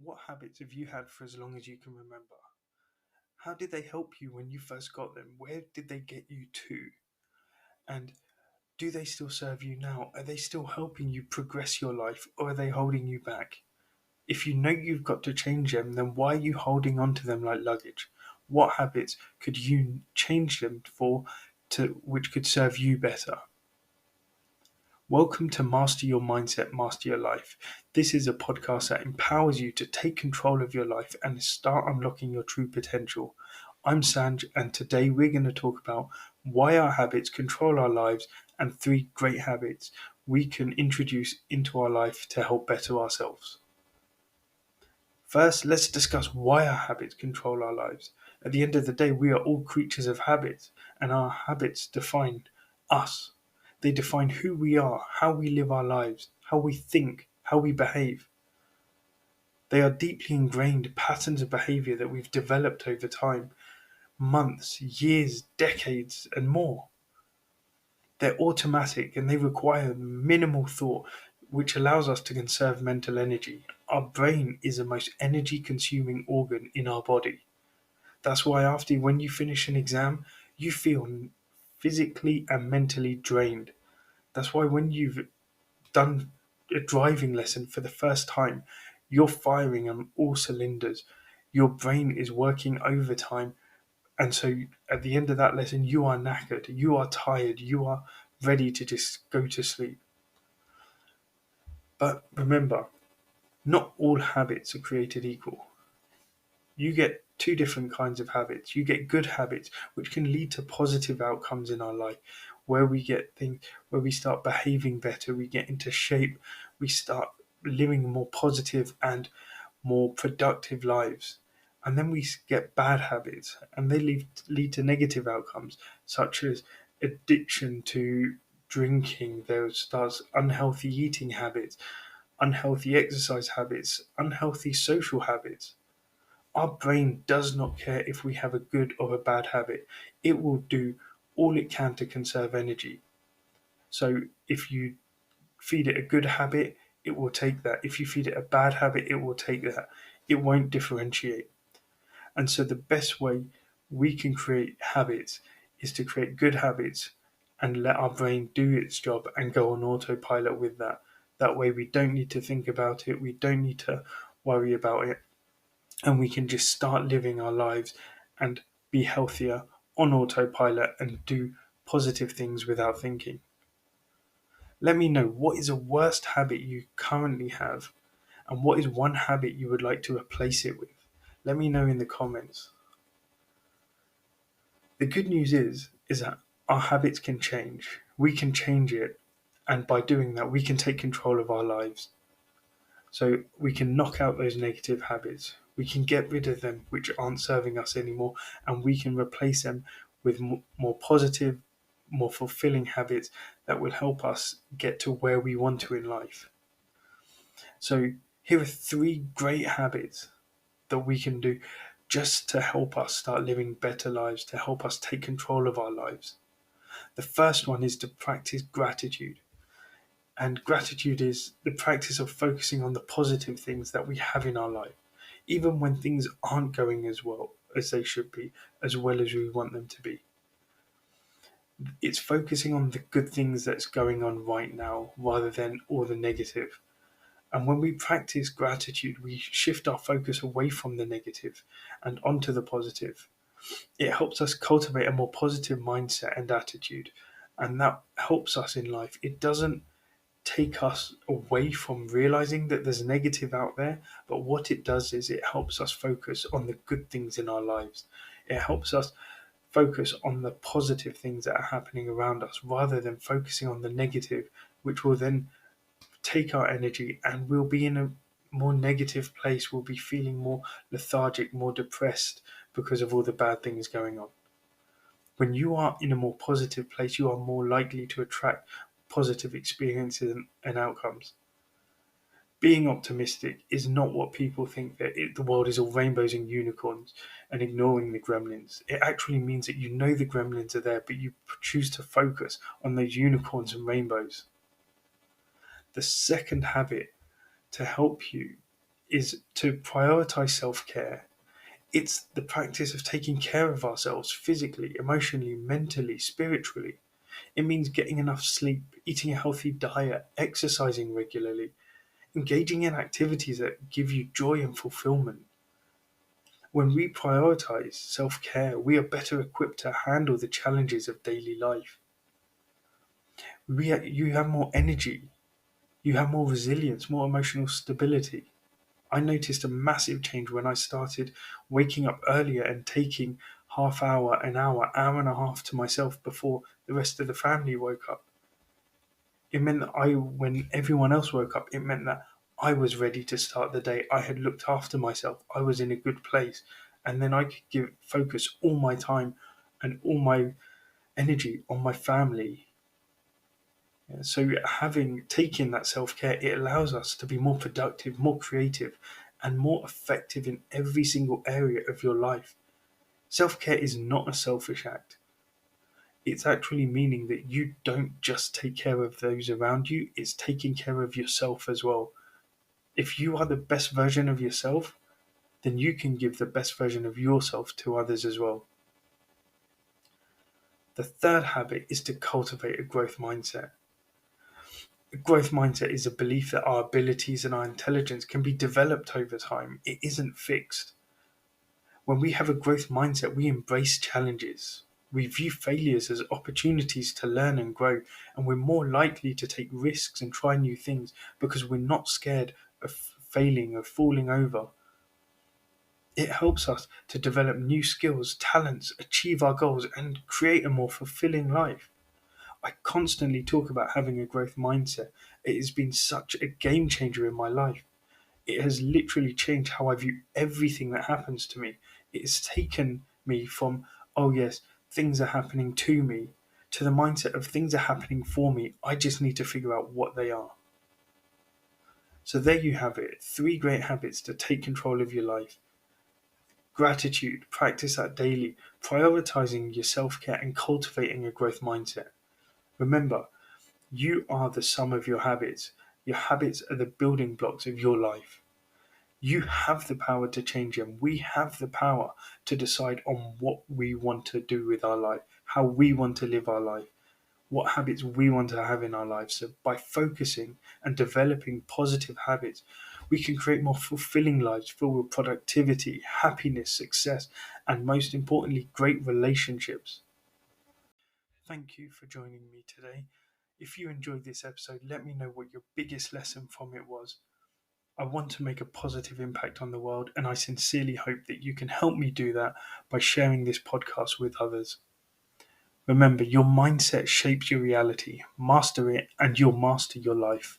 What habits have you had for as long as you can remember? How did they help you when you first got them? Where did they get you to? And do they still serve you now? Are they still helping you progress your life, or are they holding you back? If you know you've got to change them, then why are you holding on to them like luggage? What habits could you change them for to which could serve you better? Welcome to Master Your Mindset, Master Your Life. This is a podcast that empowers you to take control of your life and start unlocking your true potential. I'm Sanj, and today we're going to talk about why our habits control our lives and 3 great habits we can introduce into our life to help better ourselves. First, let's discuss why our habits control our lives. At the end of the day, we are all creatures of habits, and our habits define us. They define who we are, how we live our lives, how we think, how we behave. They are deeply ingrained patterns of behavior that we've developed over time, months, years, decades, and more. They're automatic and they require minimal thought, which allows us to conserve mental energy. Our brain is the most energy consuming organ in our body. That's why when you finish an exam, you feel physically and mentally drained. That's why when you've done a driving lesson for the first time, you're firing on all cylinders. Your brain is working overtime. And so at the end of that lesson, you are knackered, you are tired, you are ready to just go to sleep. But remember, not all habits are created equal. You get 2 different kinds of habits. You get good habits, which can lead to positive outcomes in our life, where we get things, where we start behaving better, we get into shape, we start living more positive and more productive lives. And then we get bad habits, and they lead to negative outcomes, such as addiction to drinking. There starts unhealthy eating habits, unhealthy exercise habits, unhealthy social habits. Our brain does not care if we have a good or a bad habit. It will do all it can to conserve energy. So if you feed it a good habit, it will take that. If you feed it a bad habit, it will take that. It won't differentiate. And so the best way we can create habits is to create good habits and let our brain do its job and go on autopilot with that. That way we don't need to think about it, we don't need to worry about it, and we can just start living our lives and be healthier on autopilot and do positive things without thinking. Let me know, what is a worst habit you currently have, and what is one habit you would like to replace it with? Let me know in the comments. The good news is that our habits can change. We can change it, and by doing that, we can take control of our lives. So we can knock out those negative habits. We can get rid of them which aren't serving us anymore, and we can replace them with more positive, more fulfilling habits that will help us get to where we want to in life. So here are 3 great habits that we can do just to help us start living better lives, to help us take control of our lives. The first one is to practice gratitude. And gratitude is the practice of focusing on the positive things that we have in our life, even when things aren't going as well as they should be, as well as we want them to be. It's focusing on the good things that's going on right now rather than all the negative. And when we practice gratitude, we shift our focus away from the negative and onto the positive. It helps us cultivate a more positive mindset and attitude, and that helps us in life. It doesn't take us away from realizing that there's negative out there, but what it does is it helps us focus on the good things in our lives. It helps us focus on the positive things that are happening around us rather than focusing on the negative, which will then take our energy and we'll be in a more negative place. We'll be feeling more lethargic, more depressed because of all the bad things going on. When you are in a more positive place, you are more likely to attract positive experiences and outcomes. Being optimistic is not what people think, that the world is all rainbows and unicorns, and ignoring the gremlins. It actually means that you know the gremlins are there, but you choose to focus on those unicorns and rainbows. The second habit to help you is to prioritize self-care. It's the practice of taking care of ourselves physically, emotionally, mentally, spiritually. It means getting enough sleep, eating a healthy diet, exercising regularly, engaging in activities that give you joy and fulfillment. When we prioritize self care, we are better equipped to handle the challenges of daily life. You have more energy, you have more resilience, more emotional stability. I noticed a massive change when I started waking up earlier and taking half hour, an hour and a half to myself before the rest of the family woke up. It meant that when everyone else woke up, it meant that I was ready to start the day. I had looked after myself. I was in a good place. And then I could focus all my time and all my energy on my family. Yeah, so having taken that self-care, it allows us to be more productive, more creative, and more effective in every single area of your life. Self-care is not a selfish act. It's actually meaning that you don't just take care of those around you, it's taking care of yourself as well. If you are the best version of yourself, then you can give the best version of yourself to others as well. The third habit is to cultivate a growth mindset. A growth mindset is a belief that our abilities and our intelligence can be developed over time. It isn't fixed. When we have a growth mindset, we embrace challenges. We view failures as opportunities to learn and grow, and we're more likely to take risks and try new things because we're not scared of failing or falling over. It helps us to develop new skills, talents, achieve our goals, and create a more fulfilling life. I constantly talk about having a growth mindset. It has been such a game changer in my life. It has literally changed how I view everything that happens to me. It has taken me from, oh yes, things are happening to me, to the mindset of things are happening for me. I just need to figure out what they are. So there you have it, 3 great habits to take control of your life. Gratitude, practice that daily, prioritizing your self care and cultivating a growth mindset. Remember, you are the sum of your habits. Your habits are the building blocks of your life. You have the power to change them. We have the power to decide on what we want to do with our life, how we want to live our life, what habits we want to have in our lives. So, by focusing and developing positive habits, we can create more fulfilling lives filled with productivity, happiness, success, and most importantly, great relationships. Thank you for joining me today. If you enjoyed this episode, let me know what your biggest lesson from it was. I want to make a positive impact on the world, and I sincerely hope that you can help me do that by sharing this podcast with others. Remember, your mindset shapes your reality. Master it, and you'll master your life.